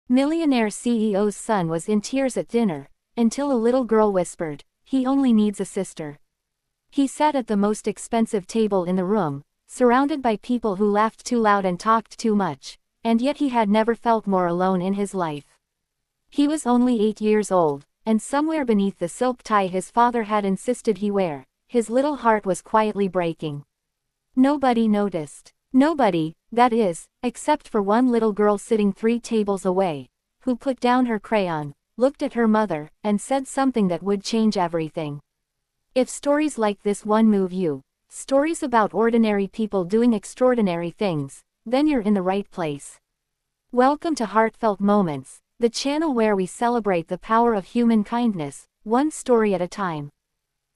Millionaire CEO's son was in tears at dinner, until a little girl whispered, "He only needs a sister." He sat at the most expensive table in the room, surrounded by people who laughed too loud and talked too much, and yet he had never felt more alone in his life. He was only 8 years old, and somewhere beneath the silk tie his father had insisted he wear, his little heart was quietly breaking. Nobody noticed. Nobody, that is, except for one little girl sitting 3 tables away, who put down her crayon, looked at her mother, and said something that would change everything. If stories like this one move you, stories about ordinary people doing extraordinary things, then you're in the right place. Welcome to Heartfelt Moments, the channel where we celebrate the power of human kindness, one story at a time.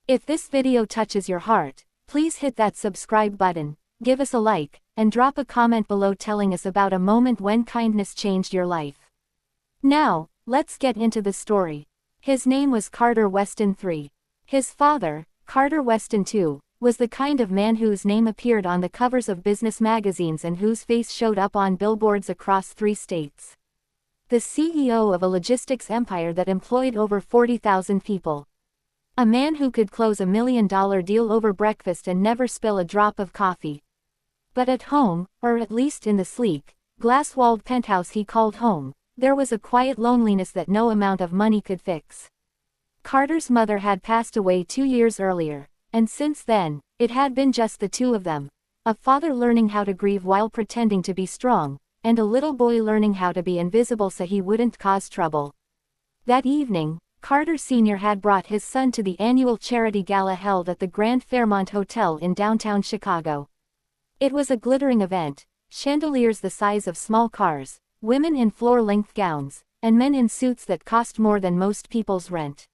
If this video touches your heart, please hit that subscribe button, give us a like, and drop a comment below telling us about a moment when kindness changed your life. Now, let's get into the story. His name was Carter Weston III. His father, Carter Weston II, was the kind of man whose name appeared on the covers of business magazines and whose face showed up on billboards across 3 states. The CEO of a logistics empire that employed over 40,000 people. A man who could close $1 million deal over breakfast and never spill a drop of coffee. But at home, or at least in the sleek, glass-walled penthouse he called home, there was a quiet loneliness that no amount of money could fix. Carter's mother had passed away 2 years earlier, and since then, it had been just the two of them, a father learning how to grieve while pretending to be strong, and a little boy learning how to be invisible so he wouldn't cause trouble. That evening, Carter Sr. had brought his son to the annual charity gala held at the Grand Fairmont Hotel in downtown Chicago. It was a glittering event, chandeliers the size of small cars, women in floor-length gowns, and men in suits that cost more than most people's rent.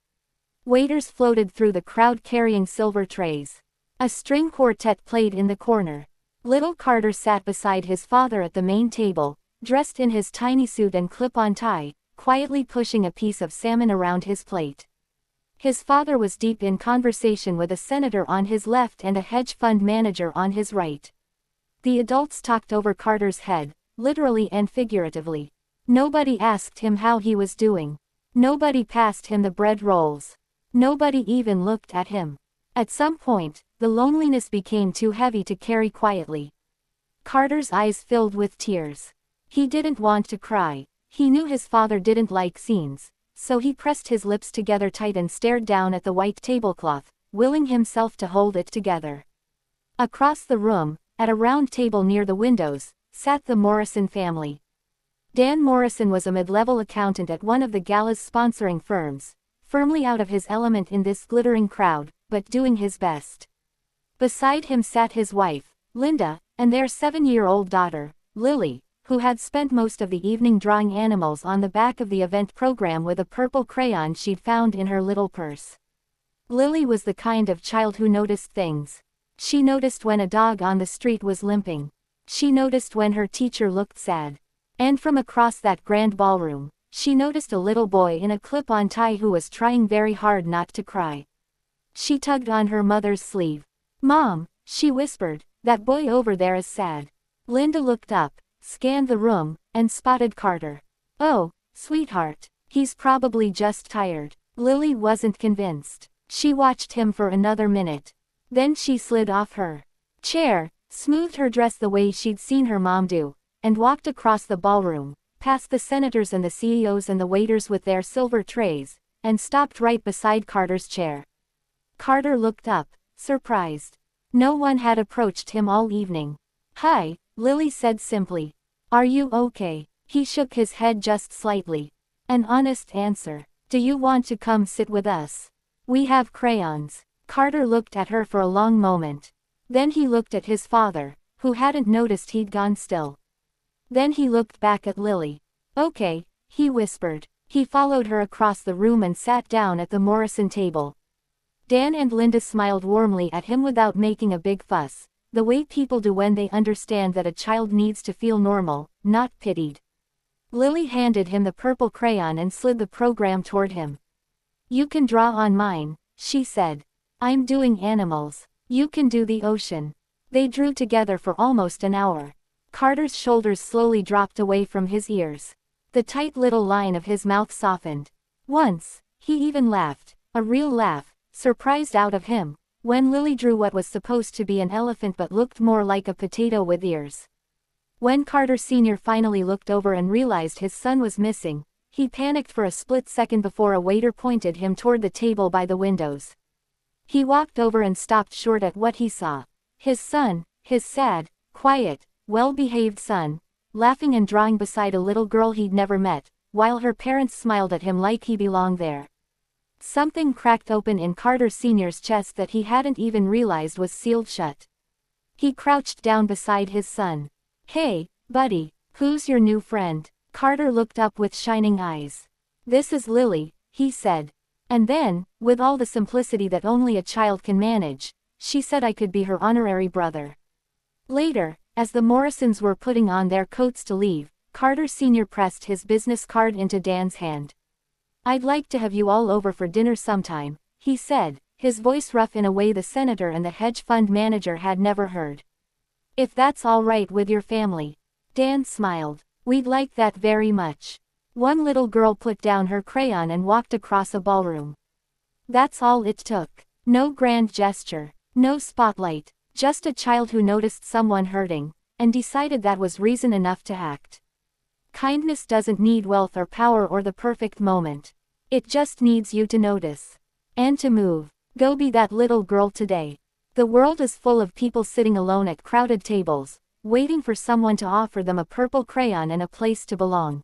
Waiters floated through the crowd carrying silver trays. A string quartet played in the corner. Little Carter sat beside his father at the main table, dressed in his tiny suit and clip-on tie, quietly pushing a piece of salmon around his plate. His father was deep in conversation with a senator on his left and a hedge fund manager on his right. The adults talked over Carter's head, literally and figuratively. Nobody asked him how he was doing. Nobody passed him the bread rolls. Nobody even looked at him. At some point, the loneliness became too heavy to carry quietly. Carter's eyes filled with tears. He didn't want to cry. He knew his father didn't like scenes, so he pressed his lips together tight and stared down at the white tablecloth, willing himself to hold it together. Across the room, at a round table near the windows, sat the Morrison family. Dan Morrison was a mid-level accountant at one of the gala's sponsoring firms, firmly out of his element in this glittering crowd, but doing his best. Beside him sat his wife, Linda, and their 7-year-old daughter, Lily, who had spent most of the evening drawing animals on the back of the event program with a purple crayon she'd found in her little purse. Lily was the kind of child who noticed things. She noticed when a dog on the street was limping. She noticed when her teacher looked sad. And from across that grand ballroom, she noticed a little boy in a clip-on tie who was trying very hard not to cry. She tugged on her mother's sleeve. "Mom," she whispered, "that boy over there is sad." Linda looked up, scanned the room, and spotted Carter. "Oh, sweetheart, he's probably just tired." Lily wasn't convinced. She watched him for another minute. Then she slid off her chair, smoothed her dress the way she'd seen her mom do, and walked across the ballroom, past the senators and the CEOs and the waiters with their silver trays, and stopped right beside Carter's chair. Carter looked up, surprised. No one had approached him all evening. "Hi," Lily said simply. "Are you okay?" He shook his head just slightly. "An honest answer. Do you want to come sit with us? We have crayons." Carter looked at her for a long moment. Then he looked at his father, who hadn't noticed he'd gone still. Then he looked back at Lily. "Okay," he whispered. He followed her across the room and sat down at the Morrison table. Dan and Linda smiled warmly at him without making a big fuss, the way people do when they understand that a child needs to feel normal, not pitied. Lily handed him the purple crayon and slid the program toward him. "You can draw on mine," she said. "I'm doing animals. You can do the ocean." They drew together for almost an hour. Carter's shoulders slowly dropped away from his ears. The tight little line of his mouth softened. Once, he even laughed, a real laugh, surprised out of him, when Lily drew what was supposed to be an elephant but looked more like a potato with ears. When Carter Sr. finally looked over and realized his son was missing, he panicked for a split second before a waiter pointed him toward the table by the windows. He walked over and stopped short at what he saw. His son, his sad, quiet, well-behaved son, laughing and drawing beside a little girl he'd never met, while her parents smiled at him like he belonged there. Something cracked open in Carter Sr.'s chest that he hadn't even realized was sealed shut. He crouched down beside his son. "Hey, buddy, who's your new friend?" Carter looked up with shining eyes. "This is Lily," he said. And then, with all the simplicity that only a child can manage, she said I could be her honorary brother. Later, as the Morrisons were putting on their coats to leave, Carter Sr. pressed his business card into Dan's hand. "I'd like to have you all over for dinner sometime," he said, his voice rough in a way the senator and the hedge fund manager had never heard. "If that's all right with your family." Dan smiled. "We'd like that very much." One little girl put down her crayon and walked across a ballroom. That's all it took. No grand gesture, no spotlight, just a child who noticed someone hurting, and decided that was reason enough to act. Kindness doesn't need wealth or power or the perfect moment. It just needs you to notice. And to move. Go be that little girl today. The world is full of people sitting alone at crowded tables, waiting for someone to offer them a purple crayon and a place to belong.